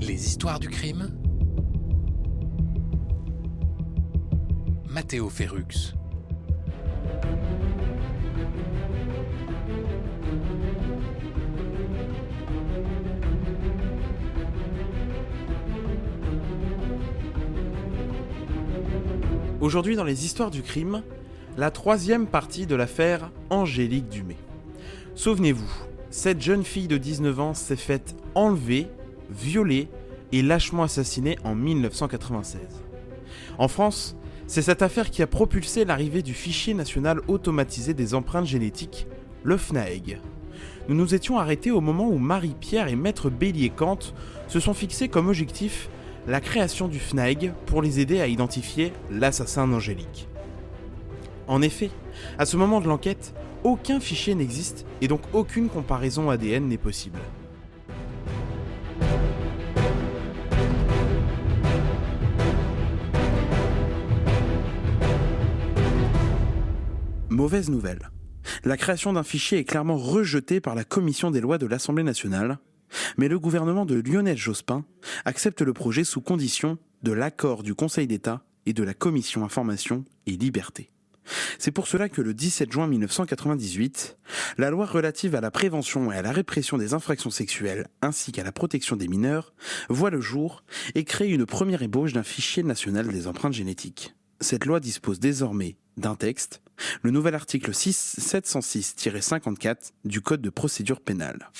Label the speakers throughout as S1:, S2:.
S1: Les histoires du crime. Mathéo Ferrux.
S2: Aujourd'hui dans les histoires du crime, la troisième partie de l'affaire Angélique Dumay. Souvenez-vous, cette jeune fille de 19 ans s'est faite enlever, violer et lâchement assassinée en 1996. En France, c'est cette affaire qui a propulsé l'arrivée du fichier national automatisé des empreintes génétiques, le FNAEG. Nous nous étions arrêtés au moment où Marie-Pierre et Maître Bélier-Kant se sont fixés comme objectif la création du FNAEG pour les aider à identifier l'assassin d'Angélique. En effet, à ce moment de l'enquête, aucun fichier n'existe et donc aucune comparaison ADN n'est possible. Mauvaise nouvelle. La création d'un fichier est clairement rejetée par la commission des lois de l'Assemblée nationale, mais le gouvernement de Lionel Jospin accepte le projet sous condition de l'accord du Conseil d'État et de la Commission Information et Liberté. C'est pour cela que le 17 juin 1998, la loi relative à la prévention et à la répression des infractions sexuelles ainsi qu'à la protection des mineurs voit le jour et crée une première ébauche d'un fichier national des empreintes génétiques. Cette loi dispose désormais d'un texte, le nouvel article 706-54 du Code de procédure pénale.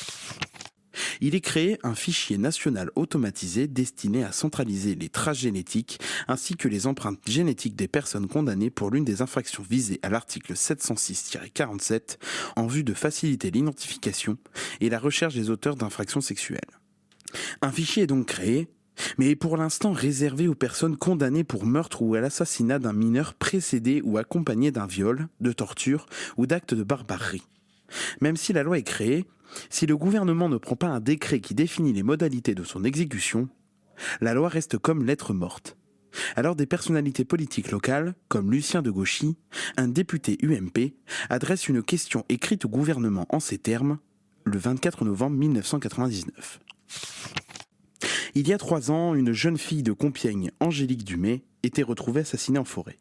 S2: Il est créé un fichier national automatisé destiné à centraliser les traces génétiques ainsi que les empreintes génétiques des personnes condamnées pour l'une des infractions visées à l'article 706-47 en vue de faciliter l'identification et la recherche des auteurs d'infractions sexuelles. Un fichier est donc créé, mais est pour l'instant réservé aux personnes condamnées pour meurtre ou à l'assassinat d'un mineur précédé ou accompagné d'un viol, de torture ou d'actes de barbarie. Même si la loi est créée, si le gouvernement ne prend pas un décret qui définit les modalités de son exécution, la loi reste comme lettre morte. Alors des personnalités politiques locales, comme Lucien de Gauchy, un député UMP, adressent une question écrite au gouvernement en ces termes, le 24 novembre 1999. Il y a 3 ans, une jeune fille de Compiègne, Angélique Dumay, était retrouvée assassinée en forêt.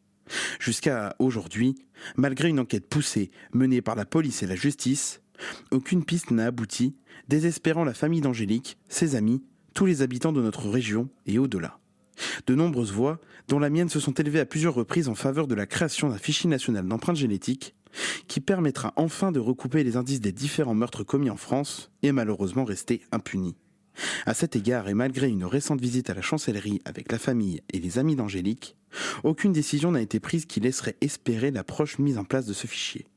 S2: Jusqu'à aujourd'hui, malgré une enquête poussée menée par la police et la justice, aucune piste n'a abouti, désespérant la famille d'Angélique, ses amis, tous les habitants de notre région et au-delà. De nombreuses voix, dont la mienne, se sont élevées à plusieurs reprises en faveur de la création d'un fichier national d'empreintes génétiques qui permettra enfin de recouper les indices des différents meurtres commis en France et malheureusement restés impunis. À cet égard, et malgré une récente visite à la chancellerie avec la famille et les amis d'Angélique, aucune décision n'a été prise qui laisserait espérer la proche mise en place de ce fichier.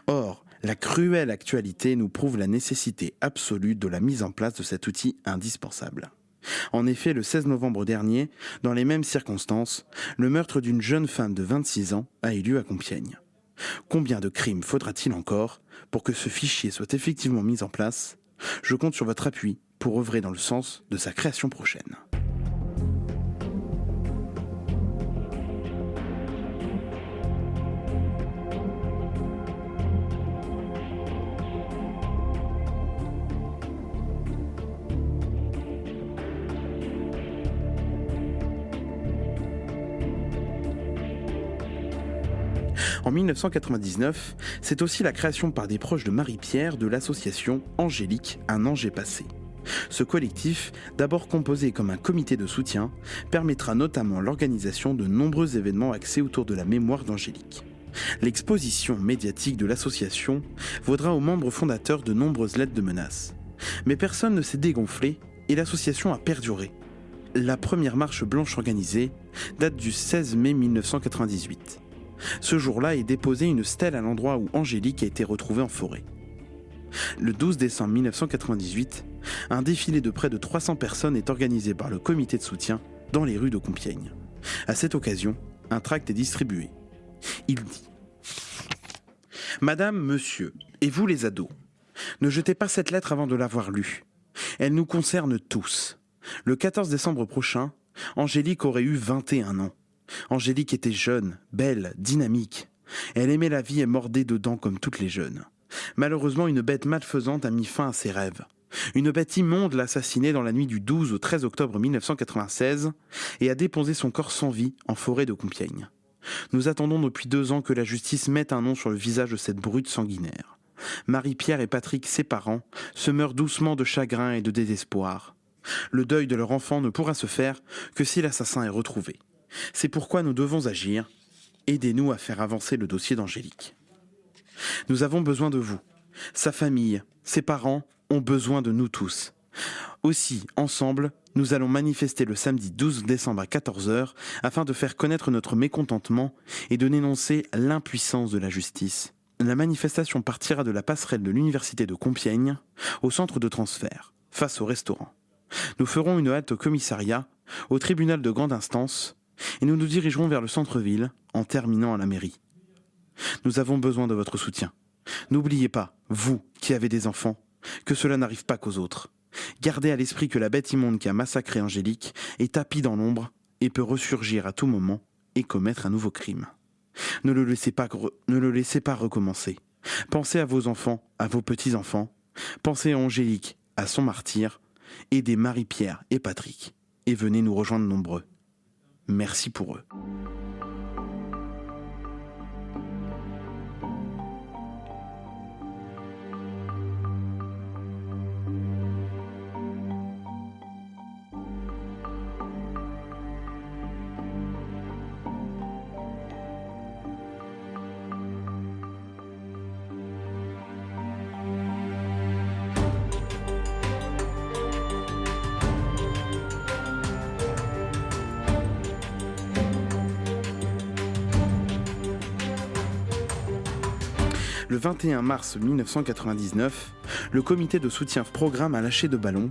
S2: Or, la cruelle actualité nous prouve la nécessité absolue de la mise en place de cet outil indispensable. En effet, le 16 novembre dernier, dans les mêmes circonstances, le meurtre d'une jeune femme de 26 ans a eu lieu à Compiègne. Combien de crimes faudra-t-il encore pour que ce fichier soit effectivement mis en place ? Je compte sur votre appui pour œuvrer dans le sens de sa création prochaine. En 1999, c'est aussi la création par des proches de Marie-Pierre de l'association Angélique, un ange est passé. Ce collectif, d'abord composé comme un comité de soutien, permettra notamment l'organisation de nombreux événements axés autour de la mémoire d'Angélique. L'exposition médiatique de l'association vaudra aux membres fondateurs de nombreuses lettres de menaces. Mais personne ne s'est dégonflé et l'association a perduré. La première marche blanche organisée date du 16 mai 1998. Ce jour-là est déposée une stèle à l'endroit où Angélique a été retrouvée en forêt. Le 12 décembre 1998, un défilé de près de 300 personnes est organisé par le comité de soutien dans les rues de Compiègne. À cette occasion, un tract est distribué. Il dit « Madame, monsieur, et vous les ados, ne jetez pas cette lettre avant de l'avoir lue. Elle nous concerne tous. Le 14 décembre prochain, Angélique aurait eu 21 ans. Angélique était jeune, belle, dynamique. Elle aimait la vie et mordait dedans comme toutes les jeunes. Malheureusement, une bête malfaisante a mis fin à ses rêves. Une bête immonde l'a assassiné dans la nuit du 12 au 13 octobre 1996 et a déposé son corps sans vie en forêt de Compiègne. Nous attendons depuis 2 ans que la justice mette un nom sur le visage de cette brute sanguinaire. Marie-Pierre et Patrick, ses parents, se meurent doucement de chagrin et de désespoir. Le deuil de leur enfant ne pourra se faire que si l'assassin est retrouvé. C'est pourquoi nous devons agir. Aidez-nous à faire avancer le dossier d'Angélique. Nous avons besoin de vous. Sa famille, ses parents ont besoin de nous tous. Aussi, ensemble, nous allons manifester le samedi 12 décembre à 14h afin de faire connaître notre mécontentement et de dénoncer l'impuissance de la justice. La manifestation partira de la passerelle de l'université de Compiègne au centre de transfert, face au restaurant. Nous ferons une halte au commissariat, au tribunal de grande instance, et nous nous dirigerons vers le centre-ville en terminant à la mairie. Nous avons besoin de votre soutien. N'oubliez pas, vous qui avez des enfants, que cela n'arrive pas qu'aux autres. Gardez à l'esprit que la bête immonde qui a massacré Angélique est tapie dans l'ombre et peut ressurgir à tout moment et commettre un nouveau crime. Ne le laissez pas recommencer. Pensez à vos enfants, à vos petits-enfants. Pensez à Angélique, à son martyr. Aidez Marie-Pierre et Patrick et venez nous rejoindre nombreux. Merci pour eux. Le 21 mars 1999, le comité de soutien programme a lâché de ballons.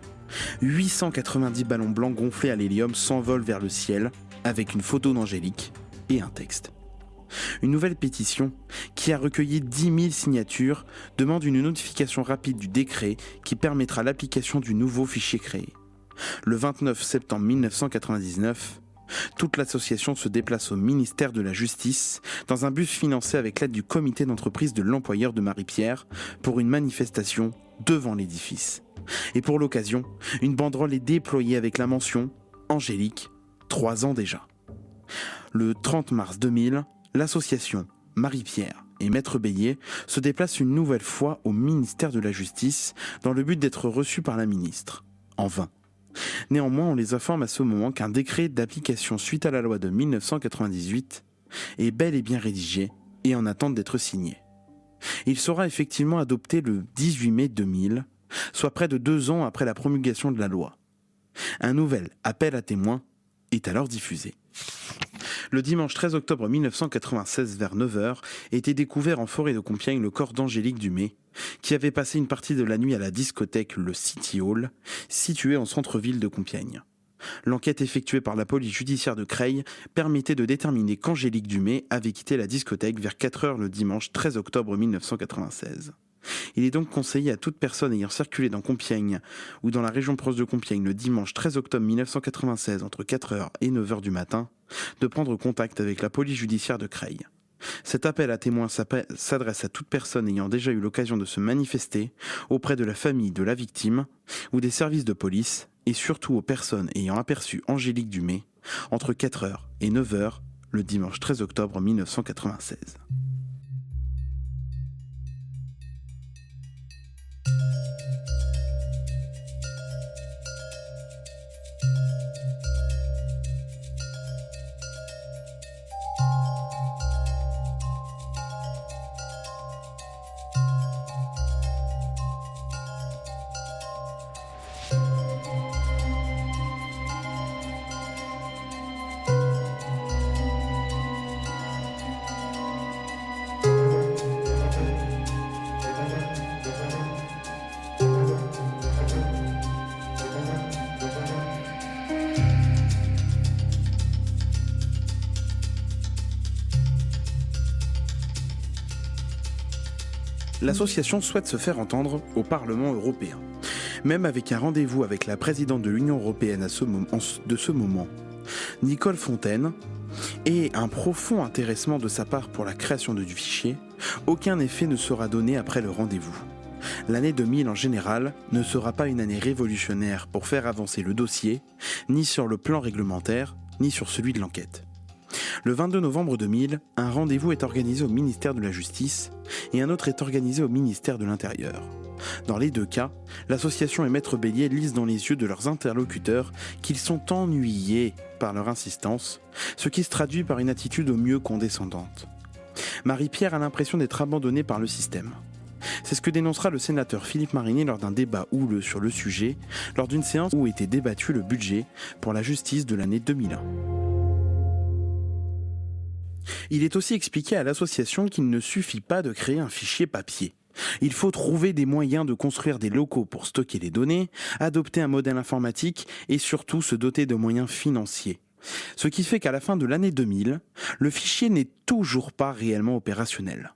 S2: 890 ballons blancs gonflés à l'hélium s'envolent vers le ciel avec une photo d'Angélique et un texte. Une nouvelle pétition, qui a recueilli 10 000 signatures, demande une notification rapide du décret qui permettra l'application du nouveau fichier créé. Le 29 septembre 1999, toute l'association se déplace au ministère de la Justice dans un bus financé avec l'aide du comité d'entreprise de l'employeur de Marie-Pierre pour une manifestation devant l'édifice. Et pour l'occasion, une banderole est déployée avec la mention « Angélique, 3 ans déjà ». Le 30 mars 2000, l'association Marie-Pierre et Maître Bélier se déplacent une nouvelle fois au ministère de la Justice dans le but d'être reçus par la ministre. En vain. Néanmoins, on les informe à ce moment qu'un décret d'application suite à la loi de 1998 est bel et bien rédigé et en attente d'être signé. Il sera effectivement adopté le 18 mai 2000, soit près de 2 ans après la promulgation de la loi. Un nouvel appel à témoins est alors diffusé. Le dimanche 13 octobre 1996 vers 9h était découvert en forêt de Compiègne le corps d'Angélique Dumay, qui avait passé une partie de la nuit à la discothèque le City Hall, située en centre-ville de Compiègne. L'enquête effectuée par la police judiciaire de Creil permettait de déterminer qu'Angélique Dumay avait quitté la discothèque vers 4h le dimanche 13 octobre 1996. Il est donc conseillé à toute personne ayant circulé dans Compiègne ou dans la région proche de Compiègne le dimanche 13 octobre 1996 entre 4h et 9h du matin de prendre contact avec la police judiciaire de Creil. Cet appel à témoins s'adresse à toute personne ayant déjà eu l'occasion de se manifester auprès de la famille de la victime ou des services de police et surtout aux personnes ayant aperçu Angélique Dumay entre 4h et 9h le dimanche 13 octobre 1996. L'association souhaite se faire entendre au Parlement européen, même avec un rendez-vous avec la présidente de l'Union européenne de ce moment, Nicole Fontaine, et un profond intéressement de sa part pour la création du fichier. Aucun effet ne sera donné après le rendez-vous. L'année 2000 en général ne sera pas une année révolutionnaire pour faire avancer le dossier, ni sur le plan réglementaire, ni sur celui de l'enquête. Le 22 novembre 2000, un rendez-vous est organisé au ministère de la Justice et un autre est organisé au ministère de l'Intérieur. Dans les deux cas, l'association et Maître Bélier lisent dans les yeux de leurs interlocuteurs qu'ils sont ennuyés par leur insistance, ce qui se traduit par une attitude au mieux condescendante. Marie-Pierre a l'impression d'être abandonnée par le système. C'est ce que dénoncera le sénateur Philippe Marinier lors d'un débat houleux sur le sujet, lors d'une séance où était débattu le budget pour la justice de l'année 2001. Il est aussi expliqué à l'association qu'il ne suffit pas de créer un fichier papier. Il faut trouver des moyens de construire des locaux pour stocker les données, adopter un modèle informatique et surtout se doter de moyens financiers. Ce qui fait qu'à la fin de l'année 2000, le fichier n'est toujours pas réellement opérationnel.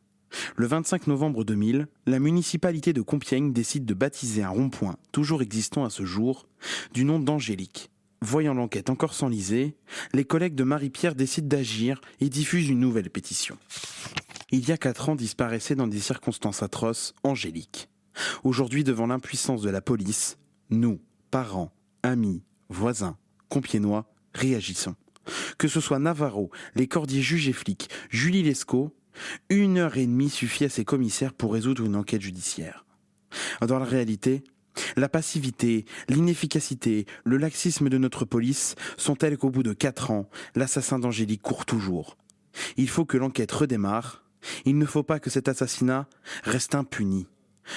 S2: Le 25 novembre 2000, la municipalité de Compiègne décide de baptiser un rond-point, toujours existant à ce jour, du nom d'Angélique. Voyant l'enquête encore s'enliser, les collègues de Marie-Pierre décident d'agir et diffusent une nouvelle pétition. Il y a 4 ans disparaissait dans des circonstances atroces Angélique. Aujourd'hui, devant l'impuissance de la police, nous, parents, amis, voisins, compiègnois, réagissons. Que ce soit Navarro, les Cordier juges et flics, Julie Lescaut, 1h30 suffit à ces commissaires pour résoudre une enquête judiciaire. Dans la réalité, la passivité, l'inefficacité, le laxisme de notre police sont tels qu'au bout de 4 ans, l'assassin d'Angélique court toujours. Il faut que l'enquête redémarre. Il ne faut pas que cet assassinat reste impuni.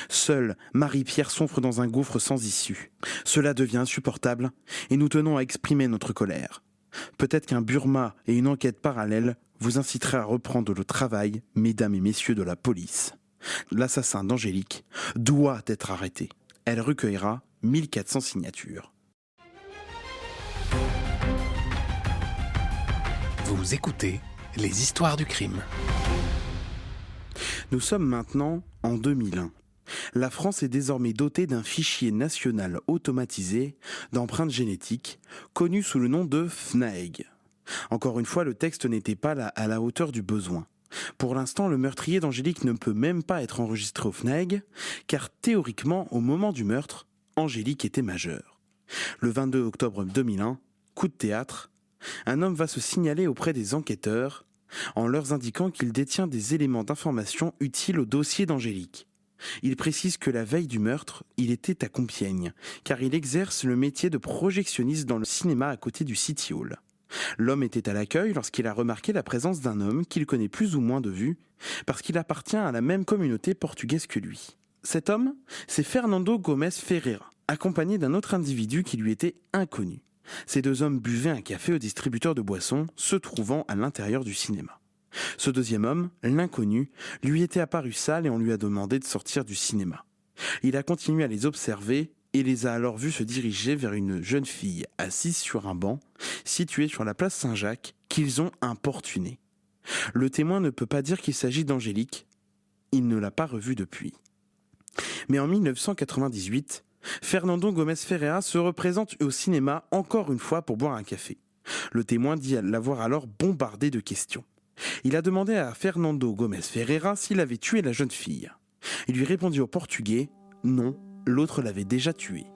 S2: Seule Marie-Pierre sombre dans un gouffre sans issue. Cela devient insupportable et nous tenons à exprimer notre colère. Peut-être qu'un Burma et une enquête parallèle vous inciteraient à reprendre le travail, mesdames et messieurs de la police. L'assassin d'Angélique doit être arrêté. Elle recueillera 1400 signatures.
S1: Vous écoutez Les Histoires du crime.
S2: Nous sommes maintenant en 2001. La France est désormais dotée d'un fichier national automatisé d'empreintes génétiques, connu sous le nom de FNAEG. Encore une fois, le texte n'était pas à la hauteur du besoin. Pour l'instant, le meurtrier d'Angélique ne peut même pas être enregistré au FNAEG, car théoriquement, au moment du meurtre, Angélique était majeure. Le 22 octobre 2001, coup de théâtre, un homme va se signaler auprès des enquêteurs en leur indiquant qu'il détient des éléments d'information utiles au dossier d'Angélique. Il précise que la veille du meurtre, il était à Compiègne, car il exerce le métier de projectionniste dans le cinéma à côté du City Hall. L'homme était à l'accueil lorsqu'il a remarqué la présence d'un homme qu'il connaît plus ou moins de vue, parce qu'il appartient à la même communauté portugaise que lui. Cet homme, c'est Fernando Gomes Ferreira, accompagné d'un autre individu qui lui était inconnu. Ces 2 hommes buvaient un café au distributeur de boissons, se trouvant à l'intérieur du cinéma. Ce deuxième homme, l'inconnu, lui était apparu sale et on lui a demandé de sortir du cinéma. Il a continué à les observer et les a alors vus se diriger vers une jeune fille assise sur un banc, située sur la place Saint-Jacques, qu'ils ont importunée. Le témoin ne peut pas dire qu'il s'agit d'Angélique. Il ne l'a pas revue depuis. Mais en 1998, Fernando Gomes Ferreira se représente au cinéma encore une fois pour boire un café. Le témoin dit l'avoir alors bombardé de questions. Il a demandé à Fernando Gomes Ferreira s'il avait tué la jeune fille. Il lui répondit au portugais « Non, l'autre l'avait déjà tuée ».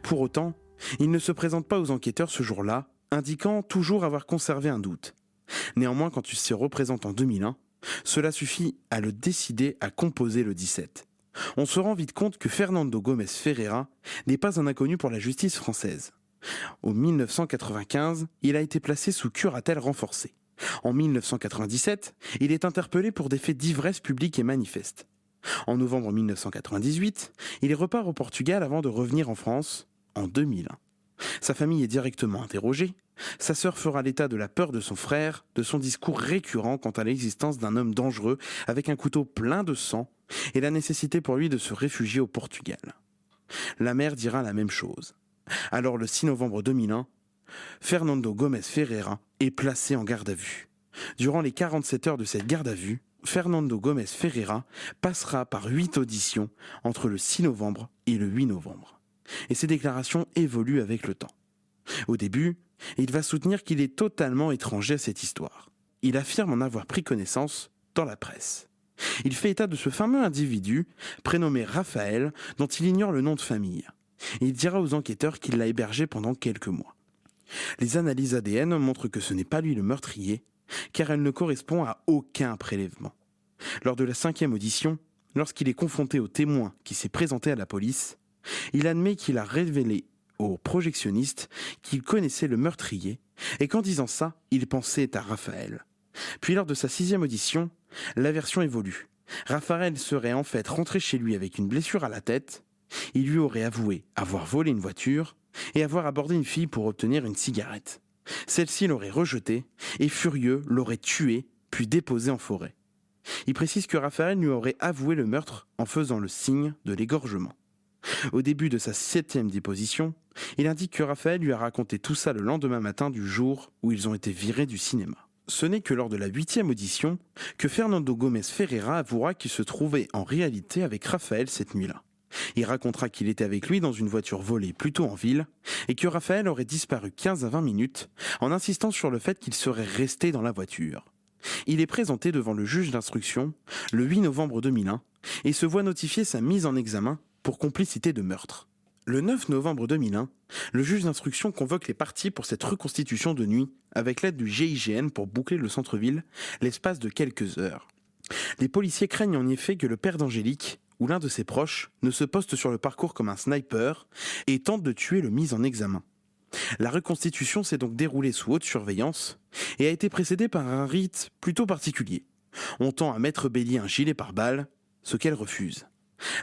S2: Pour autant, il ne se présente pas aux enquêteurs ce jour-là, indiquant toujours avoir conservé un doute. Néanmoins, quand il se représente en 2001, cela suffit à le décider à composer le 17. On se rend vite compte que Fernando Gomes Ferreira n'est pas un inconnu pour la justice française. En 1995, il a été placé sous curatelle renforcée. En 1997, il est interpellé pour des faits d'ivresse publique et manifeste. En novembre 1998, il repart au Portugal avant de revenir en France en 2001. Sa famille est directement interrogée. Sa sœur fera l'état de la peur de son frère, de son discours récurrent quant à l'existence d'un homme dangereux avec un couteau plein de sang et la nécessité pour lui de se réfugier au Portugal. La mère dira la même chose. Alors le 6 novembre 2001, Fernando Gomes Ferreira est placé en garde à vue. Durant les 47 heures de cette garde à vue, Fernando Gomes Ferreira passera par 8 auditions entre le 6 novembre et le 8 novembre. Et ses déclarations évoluent avec le temps. Au début, il va soutenir qu'il est totalement étranger à cette histoire. Il affirme en avoir pris connaissance dans la presse. Il fait état de ce fameux individu, prénommé Raphaël, dont il ignore le nom de famille. Il dira aux enquêteurs qu'il l'a hébergé pendant quelques mois. Les analyses ADN montrent que ce n'est pas lui le meurtrier, car elle ne correspond à aucun prélèvement. Lors de la 5e audition, lorsqu'il est confronté au témoin qui s'est présenté à la police, il admet qu'il a révélé au projectionniste qu'il connaissait le meurtrier et qu'en disant ça, il pensait à Raphaël. Puis lors de sa 6e audition, la version évolue. Raphaël serait en fait rentré chez lui avec une blessure à la tête. Il lui aurait avoué avoir volé une voiture et avoir abordé une fille pour obtenir une cigarette. Celle-ci l'aurait rejeté et furieux l'aurait tué puis déposé en forêt. Il précise que Raphaël lui aurait avoué le meurtre en faisant le signe de l'égorgement. Au début de sa 7e déposition, il indique que Raphaël lui a raconté tout ça le lendemain matin du jour où ils ont été virés du cinéma. Ce n'est que lors de la 8e audition que Fernando Gomes Ferreira avouera qu'il se trouvait en réalité avec Raphaël cette nuit-là. Il racontera qu'il était avec lui dans une voiture volée plutôt en ville et que Raphaël aurait disparu 15 à 20 minutes en insistant sur le fait qu'il serait resté dans la voiture. Il est présenté devant le juge d'instruction le 8 novembre 2001 et se voit notifier sa mise en examen pour complicité de meurtre. Le 9 novembre 2001, le juge d'instruction convoque les parties pour cette reconstitution de nuit avec l'aide du GIGN pour boucler le centre-ville l'espace de quelques heures. Les policiers craignent en effet que le père d'Angélique ou l'un de ses proches ne se poste sur le parcours comme un sniper et tente de tuer le mis en examen. La reconstitution s'est donc déroulée sous haute surveillance et a été précédée par un rite plutôt particulier. On tend à mettre Bélier un gilet pare-balles, ce qu'elle refuse.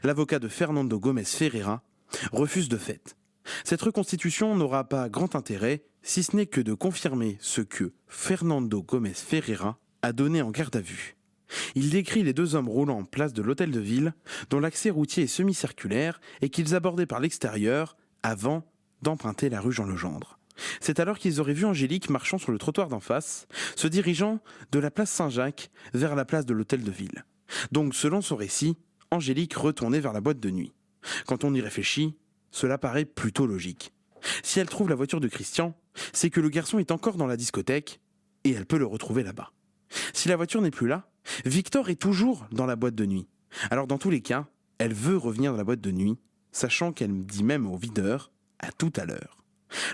S2: L'avocat de Fernando Gomes Ferreira refuse de fait. Cette reconstitution n'aura pas grand intérêt, si ce n'est que de confirmer ce que Fernando Gomes Ferreira a donné en garde à vue. Il décrit les 2 hommes roulant en place de l'hôtel de ville, dont l'accès routier est semi-circulaire et qu'ils abordaient par l'extérieur avant d'emprunter la rue Jean-Legendre. C'est alors qu'ils auraient vu Angélique marchant sur le trottoir d'en face, se dirigeant de la place Saint-Jacques vers la place de l'hôtel de ville. Donc, selon son récit, Angélique retournait vers la boîte de nuit. Quand on y réfléchit, cela paraît plutôt logique. Si elle trouve la voiture de Christian, c'est que le garçon est encore dans la discothèque et elle peut le retrouver là-bas. Si la voiture n'est plus là, Victor est toujours dans la boîte de nuit. Alors dans tous les cas, elle veut revenir dans la boîte de nuit, sachant qu'elle dit même au videur « à tout à l'heure ».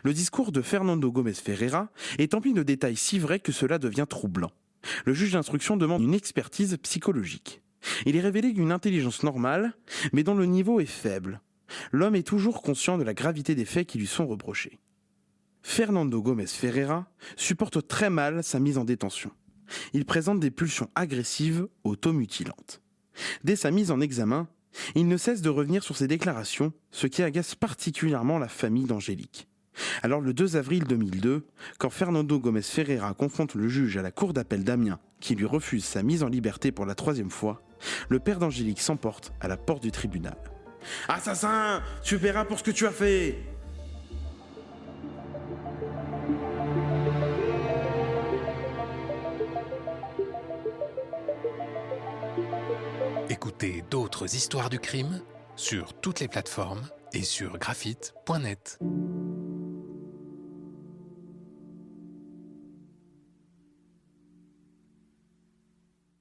S2: Le discours de Fernando Gomes Ferreira est empli de détails si vrais que cela devient troublant. Le juge d'instruction demande une expertise psychologique. Il est révélé d'une intelligence normale, mais dont le niveau est faible. L'homme est toujours conscient de la gravité des faits qui lui sont reprochés. Fernando Gomes Ferreira supporte très mal sa mise en détention. Il présente des pulsions agressives automutilantes. Dès sa mise en examen, il ne cesse de revenir sur ses déclarations, ce qui agace particulièrement la famille d'Angélique. Alors le 2 avril 2002, quand Fernando Gomes Ferreira confronte le juge à la cour d'appel d'Amiens, qui lui refuse sa mise en liberté pour la 3e fois, le père d'Angélique s'emporte à la porte du tribunal. « Assassin, tu paieras pour ce que tu as fait !»
S1: Écoutez d'autres histoires du crime sur toutes les plateformes et sur graphite.net.